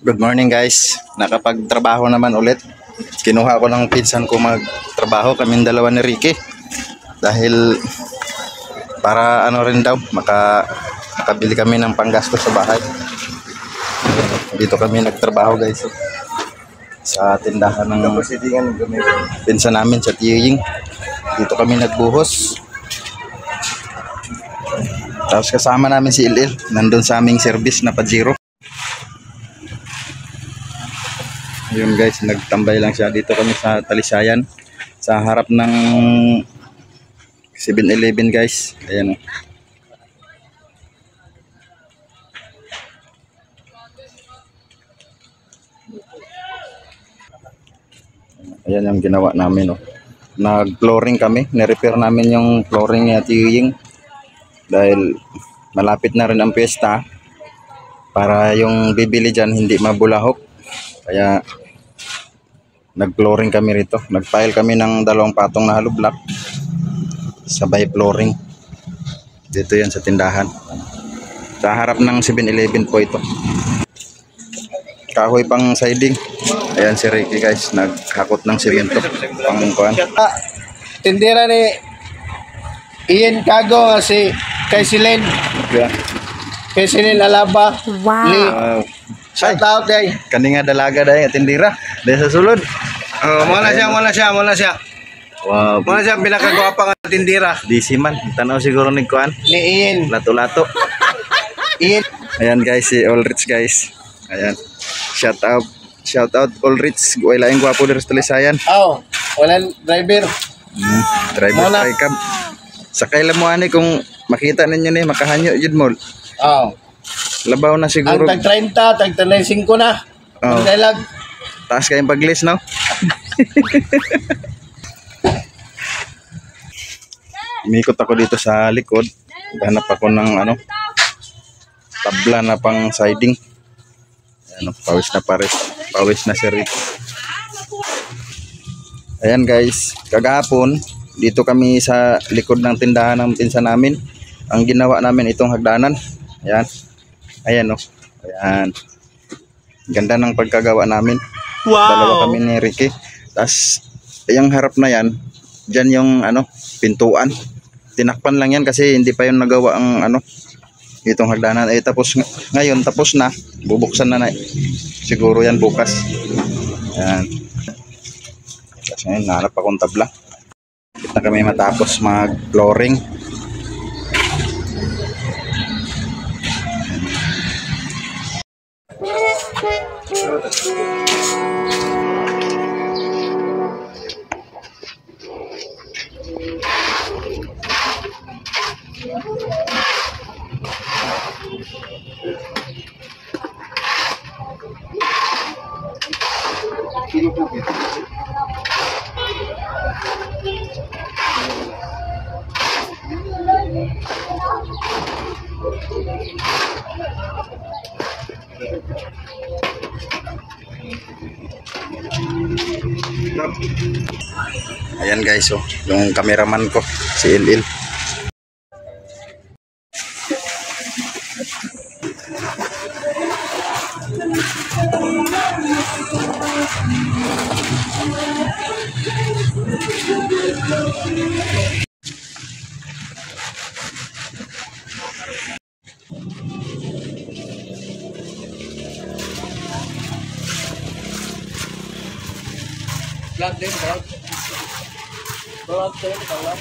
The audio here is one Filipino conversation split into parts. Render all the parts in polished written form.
Good morning guys. Nakapagtrabaho naman ulit. Kinuha ko ng pinsan ko magtrabaho, kaming dalawa ni Ricky. Dahil para ano rin daw, makabili kami ng panggastos sa bahay. Dito kami nagtrabaho guys. Sa tindahan ng pinsan namin sa Tiying. Dito kami nagbuhos. Tapos kasama namin si Ilil. Nandun sa aming service na Pajero. Yun guys, nagtambay lang siya. Dito kami sa Talisayan, sa harap ng 7-Eleven guys. Ayan o. Ayan yung ginawa namin o. Nag-flooring kami. Nirepair namin yung flooring ni Tiying. Dahil malapit na rin ang piyesta. Para yung bibili dyan hindi mabulahok. Kaya nag-flooring kami rito. Nag-file kami ng 2 patong na hollow block. Sabay flooring. Dito yan sa tindahan. Sa harap ng 7-Eleven po ito. Kahoy pang siding. Ayan si Ricky guys. Naghakot ng simento. Pang kuhan. Tindera ni Ian Cago nga si Kaysilin. Yeah. Kaysilin Alaba. Wow. Shout out day. Kani nga dalaga dahil tindira. Dahil sa sulod. Muna siya. Wow. Muna siya pinakagwapa nga tindira. DC man. Tanaw siguro ni kuhan. Ni Ian. Lato-lato. Ian. Ayan guys, si Ulrich guys. Ayan. Shout out Ulrich. Wala yung gwapo dito sa Talisayan. Oh, walang driver. Driver Wala. kay cab. Sakay lang mo ani kung makita ninyo ni makahanyo jud mo. Oh. Labaw na Ang siguro. tag 30, tag 35 na. Oh. Ang dilag. Taas kayong pag-list no. Umikot ako dito sa likod. Hanap ako ng tabla na pang siding. Pawis na pares. Pawis na si Rick. Ayan guys, kagahapon dito kami sa likod ng tindahan ng pinsan namin. Ang ginawa namin itong hagdanan. Ayan. Ayan o. Ayan. Ganda ng pagkagawa namin. Wow. Dalawa kami ni Ricky. Tapos yung harap na yan, dyan yung pintuan. Tinakpan lang yan kasi hindi pa yung nagawa ang itong hagdanan. Tapos ngayon tapos na. Bubuksan na siguro yan bukas. Ayan. Tapos ngayon nahanap akong tabla. Kita kami matapos mag-flooring. Ayan guys, yung cameraman ko si Ilil. Vlog din, vlog. Vlog din, vlog.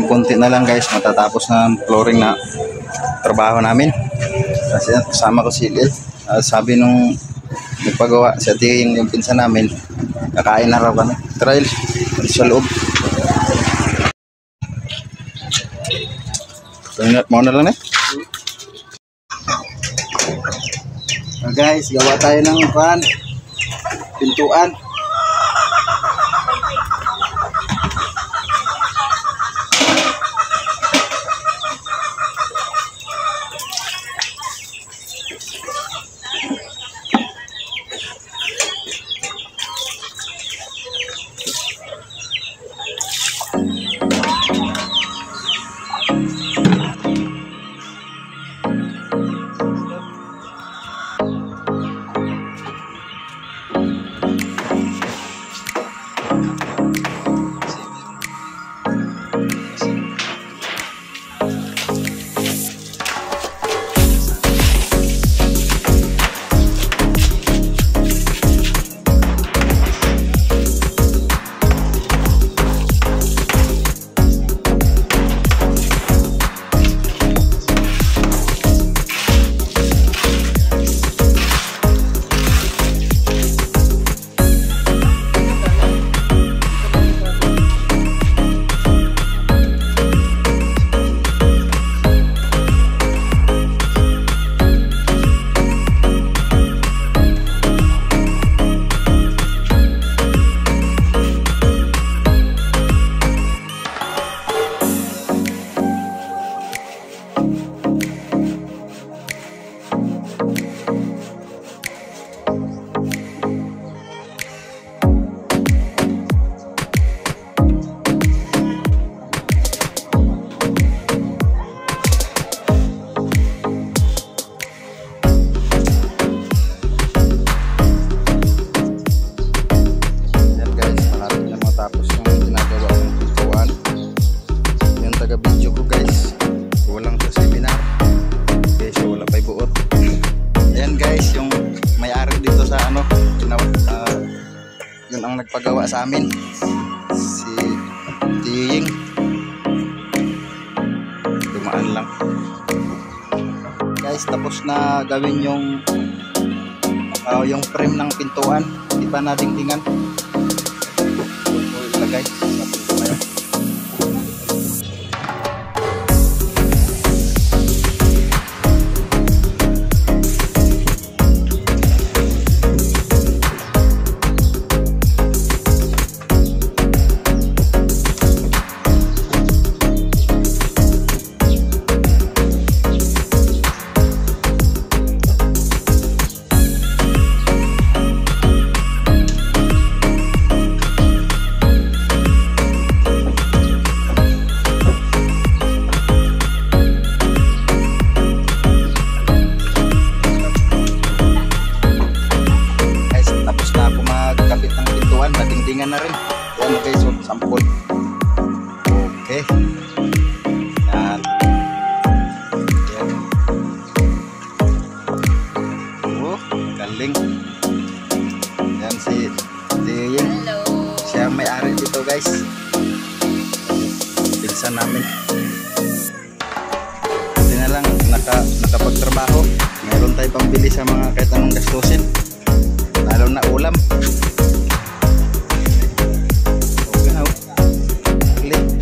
Konti na lang guys, matatapos na ang flooring na trabaho namin. Kasi kasama ko si Ilil. Sabi nung nagpagawa sa Tiying yung pinsan namin, kakain na raw kami. Trial sa loob. Mo na lang guys, gawa tayo ng pintuan. sa amin. Si Tiying. Dumaan lang. Guys, tapos na gawin yung frame ng pintuan. Di pa nadingdingan. So, ilagay sa pinto ngayon. Nadingdingan na rin. Yan guys, so, sampol. Okay. Yan. Yan. Oh, galing. Yan si Tiying. Hello. Siya may-ari dito guys. Pinsan namin. Hindi na lang nakapagtrabaho. Meron tayo pambili sa mga kahit anong gastusin. Lalo na ulam.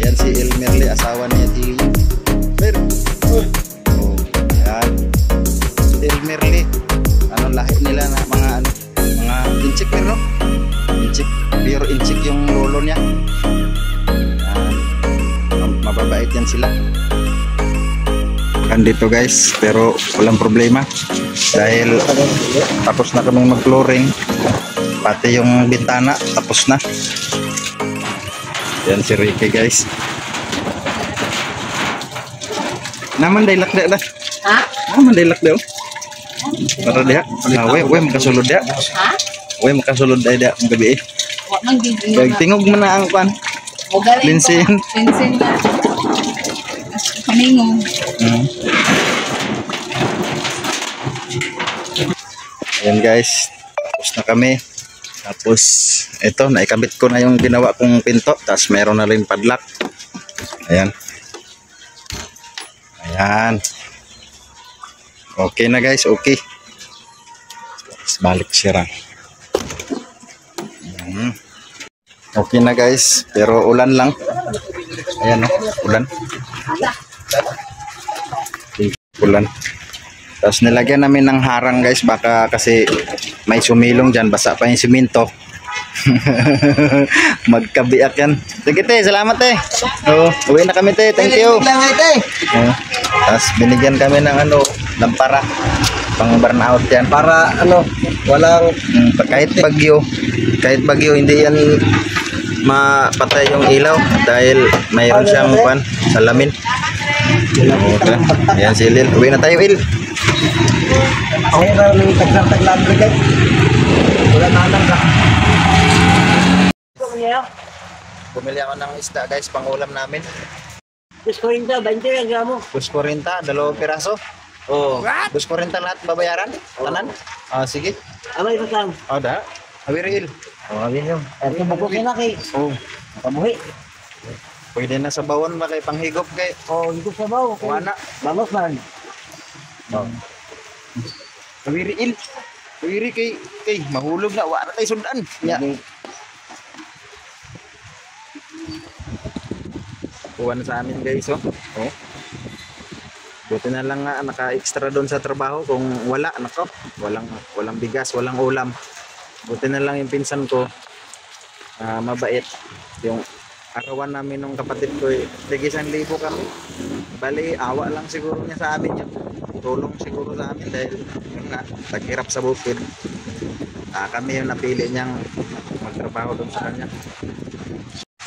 Yan si Elmerly, asawa niya Tiying. Oh, yan. Elmerly. Ano lahi nila na mga inchik no? Inchik, pure inchik yung lolo niya. Yan. Mababait yan sila. Dito guys, pero walang problema dahil tapos na kaming mag-flooring, pati yung bintana tapos na. Yan si Ricky guys. Naman day lakda dah. Ha? Naman day lakda. Para dia. We makasulod dia. Ha? We makasulod dia ang gabi. Wa man gid. Kag tingog man na ang pan. Linsin. Linsin na. Kamingong. Ayan guys. Tapos na kami. Tapos ito, naikabit ko na yung ginawa kong pinto. Tapos meron na rin padlock. Ayan. Ayan. Okay na guys, okay. Tapos balik sira. Okay na guys, pero ulan lang. Ayan o, ulan. Ulan. Tapos nilagyan namin ng harang guys, baka kasi may sumilong dyan, basa pa yung simento. Magkabiak yan. Sige te, salamat te. Uwi na kami te, thank you. Tapos binigyan kami ng lampara, pang burnout yan. Para walang, kahit bagyo hindi yan mapatay yung ilaw dahil mayroon siyang salamin. Okay. Ayan si Lil, uwi na tayo Il. Ako na yung taglang brigade. Wala na lang ka. Bumili ako ng isda guys, pang ulam namin. Gusto rin ka, 20 ang gramo. 240, 2 piraso. Oo. 240 lahat babayaran? Tanan? Sige. Amay pa lang. Da. Awiri Il. Awin yun. Ito bukos na kay. Pamuhi. Pwede na sa bawon ba kay panghigop kay? Higop sa bawo. Wala. Bangos man. Awiri Il. Awiri kay mahulog na, wala tayo sundan. Ya. Kuha na sa amin guys, buti na lang nga naka-extra doon sa trabaho. Kung wala, nako, walang bigas, walang ulam. Buti na lang yung pinsan ko, mabait. Yung arawan namin ng kapatid ko, tig 1,000 kami. Bali, awa lang siguro niya sa amin yun. Tulong siguro sa amin dahil yun nga, taghirap sa bukid. Kami yung napili niyang magtrabaho doon sa kanya.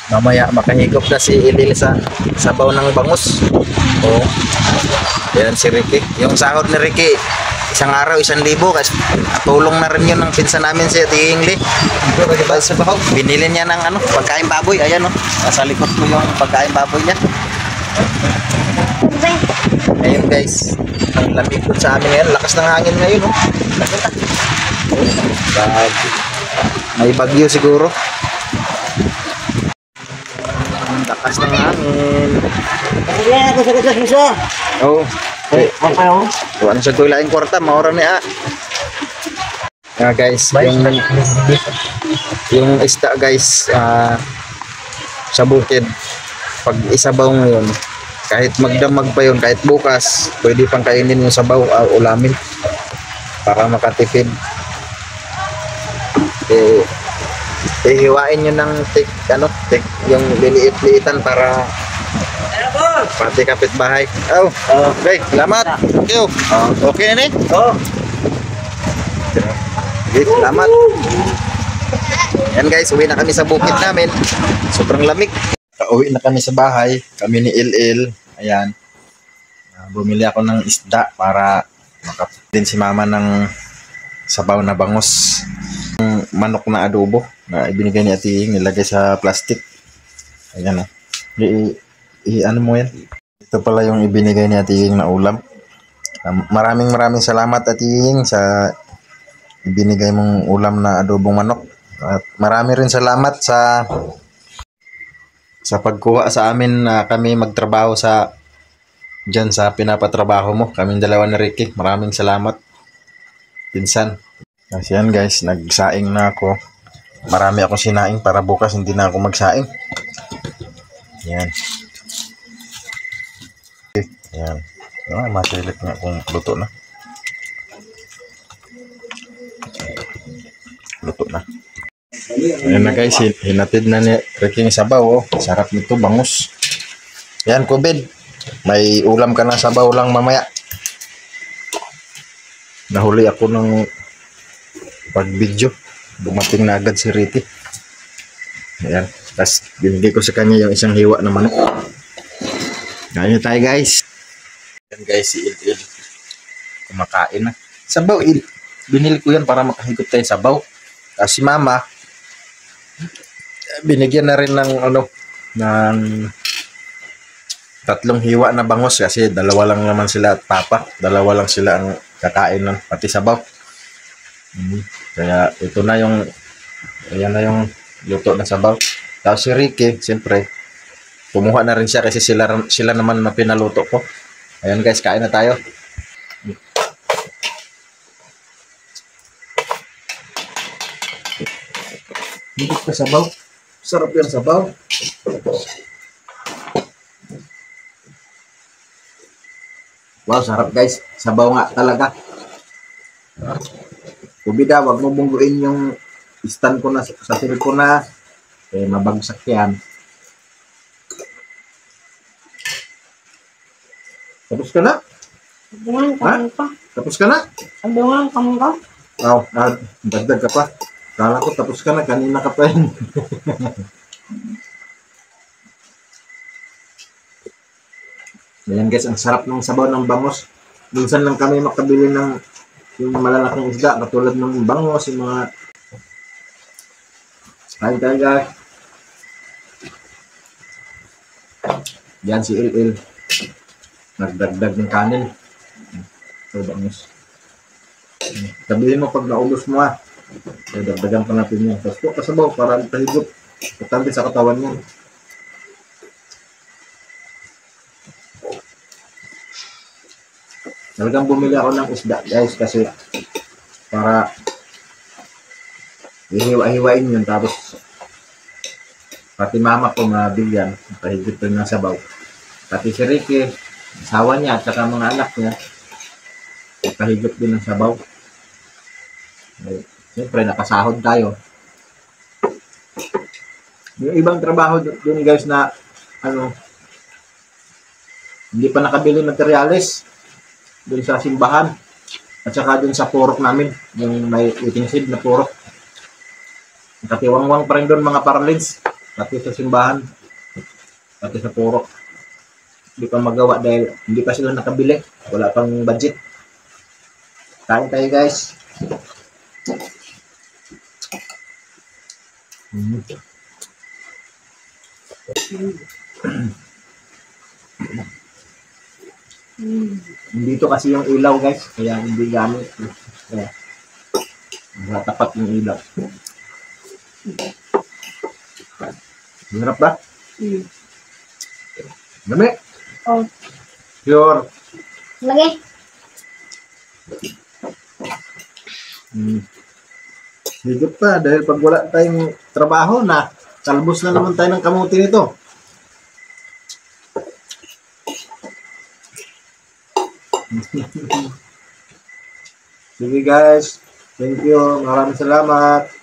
Mamaya makahigop na si Ilil sa sabaw ng bangus. Yan si Ricky. Yung sahod ni Ricky, isang araw 1,000 kasi tulong na rin yun ng pinsan namin si Tiying Lee. Binili niya ng pagkain baboy. Ayan nasa likod ko yung pagkain baboy niya. Ayun guys, ang lamig doon sa amin ngayon. Lakas ng hangin ngayon May bagyo siguro. Takas ng hangin. Kaya ako sa kasas mo siya. Oh, Ay, mapayaw. ano sa kuy laing kwarta, maura ni guys, yung isda guys, sa bukid, pag isabaw ngayon, kahit magdamag pa yun, kahit bukas, pwede pang kainin yung sabaw, ulamin, para makatipid. Hiwain nyo ng tik, yung liliit-liitan para pati kapitbahay. Oh, okay, salamat. Thank you. Okay na Oo. Okay, salamat. Yan guys, uwi na kami sa bukid namin. Sobrang lamig. Uwi na kami sa bahay. Kami ni Il. Ayan. Bumili ako ng isda para makapin si mama ng sabaw na bangos. Yung manok na adobo na ibinigay ni Ate Ing, nilagay sa plastic. Ayan o. Ano mo yan? Ito pala yung ibinigay ni Ate Ing na ulam. Maraming salamat Ate Ing sa ibinigay mong ulam na adobong manok. At marami rin salamat sa pagkuha sa amin na kami magtrabaho dyan sa pinapatrabaho mo. Kaming dalawa ni Ricky. Maraming salamat. Pinsan. Kasi yan guys, nagsaing na ako. Marami akong sinaing para bukas hindi na ako magsaing. Yan. Yan. Masilip nga kung luto na. Luto na. Ayan na guys, hinatid na ni Ricky yung sabaw. Oh. Sarap nito, bangus. Yan, Kubid. May ulam ka na sabaw lang mamaya. Nahuli ako ng pag-video. Dumating na agad si Ricky. Ayan. Tapos binigay ko sa kanya yung isang hiwa na manok. Ngayon tayo guys. Yan guys, si Il. Kumakain na. Sabaw, Il. Binili ko yan para makahigop tayo sabaw. Tapos si mama, binigyan na rin ng ng 3 hiwa na bangos kasi 2 lang naman sila at papa. 2 lang sila ang kakain ng pati sabaw. Kaya ito na ayan na yung luto na sabaw. Tapos si Ricky, siyempre, kumuha na rin siya kasi sila naman na pinaluto ko. Ayan guys, kain na tayo. Higit ka sabaw. Sarap yung sabaw. Wow, sarap guys. Sabaw nga talaga. Kubida, wag mo bungguin yung stand ko na sa silid ko na. Mabagsak yan. Tapos ka na? Abungan kamo ka. Tapos ka na? Abungan kamo ka. Oh, dagdag ka pa. Kala ko tapos ka na. Kanina ka pa yun. Ayan guys, ang sarap ng sabaw ng bangos. Minsan lang kami makabili ng yung malalaking isda. Katulad ng bangos, yung mga kain tayo guys. Yan si Il. Nagdagdag ng kanin. Ito bangos. Sabihin mo pag naubos mo dagdagan pa natin yan. Tapos po kasabaw para tahigop. Katandi sa katawan mo. Talagang bumili ako ng isda guys kasi para hiwa-hiwain yun. Tapos pati mama ko mabigyan. Tahigop rin ng sabaw. Pati si Ricky, asawa niya at saka mga anak niya, kahigop din ng sabaw. Siyempre, nakasahod tayo. Yung ibang trabaho dun guys na hindi pa nakabili materialis dun sa simbahan at saka dun sa purok namin, yung may utensil na purok. Katiwangwang pa rin dun mga paralins, pati sa simbahan, pati sa purok. Hindi pa magawa dahil hindi pa sila nakabili. Wala pang budget. Kain tayo guys. Dito kasi yung ilaw guys. Kaya hindi gamit. Kaya tapat yung ilaw. Hirap ba? Dami. Oh, Pure. lagi. Higit pa dahil pag wala tayong trabaho na, talbos na naman tayo ng kamuti nito. Sige guys, thank you. Maraming salamat.